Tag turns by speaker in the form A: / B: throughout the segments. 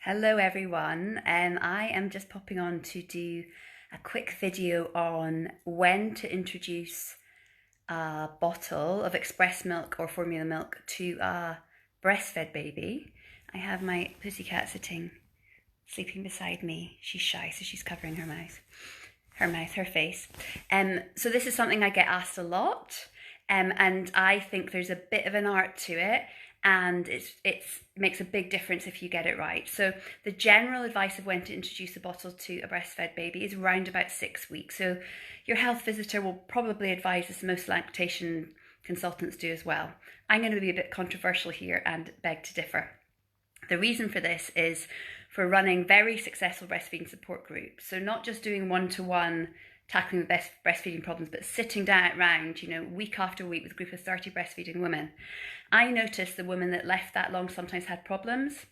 A: Hello everyone, I am just popping on to do a quick video on when to introduce a bottle of express milk or formula milk to a breastfed baby. I have my pussycat sleeping beside me. She's shy, so she's covering her face. So this is something I get asked a lot, and I think there's a bit of an art to it, and it makes a big difference if you get it right. So the general advice of when to introduce a bottle to a breastfed baby is around about 6 weeks. So your health visitor will probably advise this, most lactation consultants do as well. I'm going to be a bit controversial here and beg to differ. The reason for this is for running very successful breastfeeding support groups. So not just doing one-to-one tackling the best breastfeeding problems, but sitting down around, week after week with a group of 30 breastfeeding women. I noticed the women that left that long sometimes had problems.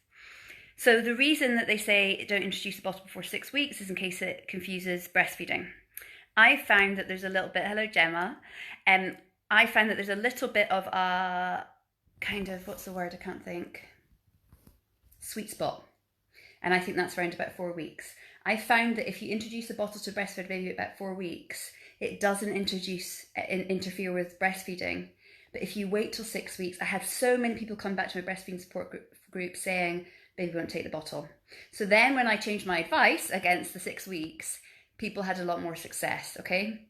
A: So the reason that they say don't introduce a bottle before 6 weeks is in case it confuses breastfeeding. I found that there's a little bit, hello Gemma, I found that there's a little bit of a kind of, what's the word, I can't think, sweet spot. And I think that's around about 4 weeks. I found that if you introduce a bottle to a breastfed baby at about 4 weeks, it doesn't interfere with breastfeeding. But if you wait till 6 weeks, I have so many people come back to my breastfeeding support group saying, baby won't take the bottle. So then when I changed my advice against the 6 weeks, people had a lot more success, okay?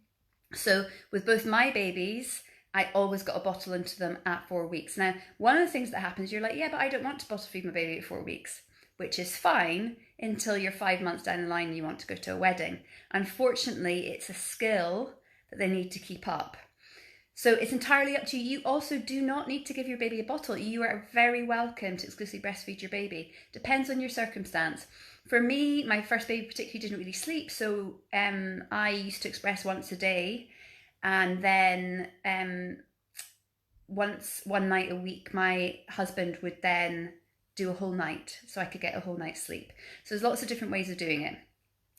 A: So with both my babies, I always got a bottle into them at 4 weeks. Now, one of the things that happens, you're like, yeah, but I don't want to bottle feed my baby at 4 weeks, which is fine until you're 5 months down the line and you want to go to a wedding. Unfortunately, it's a skill that they need to keep up. So it's entirely up to you. You also do not need to give your baby a bottle. You are very welcome to exclusively breastfeed your baby. Depends on your circumstance. For me, my first baby particularly didn't really sleep, so I used to express once a day, and then one night a week, my husband would then do a whole night so I could get a whole night's sleep. So there's lots of different ways of doing it.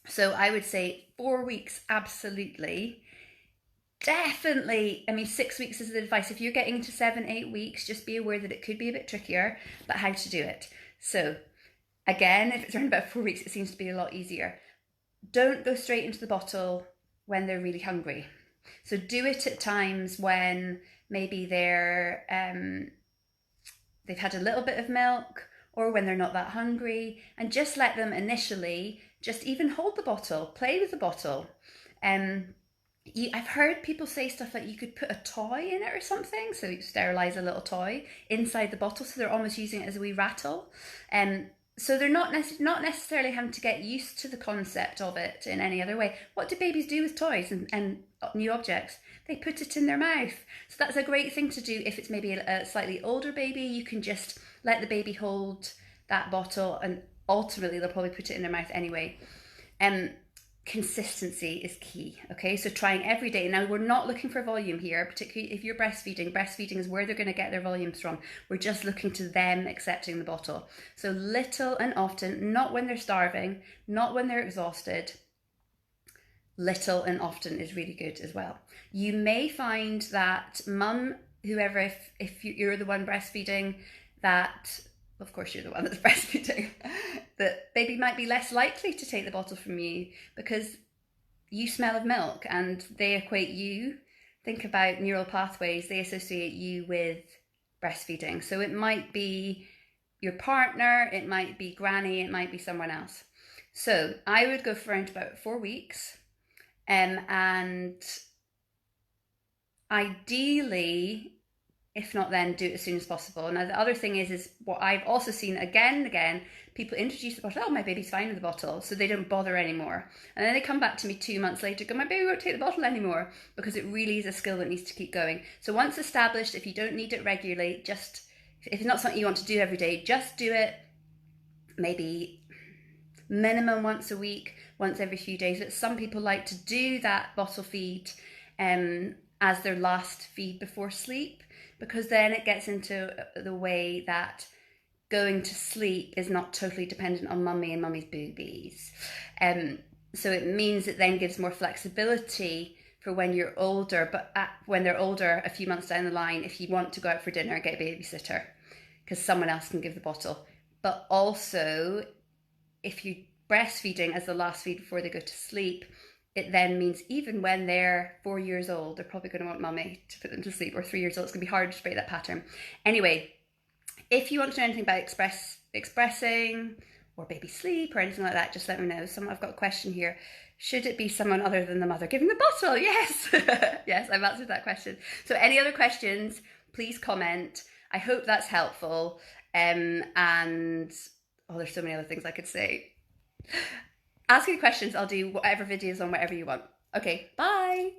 A: So I would say 4 weeks, absolutely. Definitely, 6 weeks is the advice. If you're getting to 7-8 weeks, just be aware that it could be a bit trickier, but how to do it. So again, if it's around about 4 weeks, it seems to be a lot easier. Don't go straight into the bottle when they're really hungry. So do it at times when maybe they've had a little bit of milk, or when they're not that hungry, and just let them initially just even hold the bottle, play with the bottle. I've heard people say stuff like you could put a toy in it or something, so you sterilize a little toy inside the bottle, so they're almost using it as a wee rattle. So they're not necessarily having to get used to the concept of it in any other way. What do babies do with toys and new objects? They put it in their mouth. So that's a great thing to do. If it's maybe a slightly older baby, you can just let the baby hold that bottle, and ultimately they'll probably put it in their mouth anyway. Consistency is key, okay? So trying every day. Now, we're not looking for volume here, particularly if you're breastfeeding. Breastfeeding is where they're going to get their volumes from. We're just looking to them accepting the bottle. So little and often, not when they're starving, not when they're exhausted. Little and often is really good as well. You may find that mum, whoever, if you're the one breastfeeding, that, of course you're the one that's breastfeeding, that baby might be less likely to take the bottle from you because you smell of milk and they equate you. Think about neural pathways, they associate you with breastfeeding. So it might be your partner, it might be granny, it might be someone else. So I would go for around about 4 weeks, and ideally, if not then, do it as soon as possible. Now the other thing is what I've also seen again and again, people introduce the bottle, oh, my baby's fine with the bottle, so they don't bother anymore. And then they come back to me 2 months later, go, my baby won't take the bottle anymore, because it really is a skill that needs to keep going. So once established, if you don't need it regularly, if it's not something you want to do every day, just do it maybe minimum once a week, once every few days. But some people like to do that bottle feed as their last feed before sleep, because then it gets into the way that going to sleep is not totally dependent on mummy and mummy's boobies. So it means it then gives more flexibility for when you're older, but when they're older, a few months down the line, if you want to go out for dinner, get a babysitter, because someone else can give the bottle. But also, if you breastfeeding as the last feed before they go to sleep, it then means even when they're 4 years old, they're probably going to want mummy to put them to sleep, or 3 years old. It's going to be hard to break that pattern. Anyway, if you want to know anything about expressing or baby sleep or anything like that, just let me know. I've got a question here. Should it be someone other than the mother giving the bottle? Yes. Yes, I've answered that question. So any other questions, please comment. I hope that's helpful. And there's so many other things I could say. Ask me questions. I'll do whatever videos on whatever you want. Okay, bye.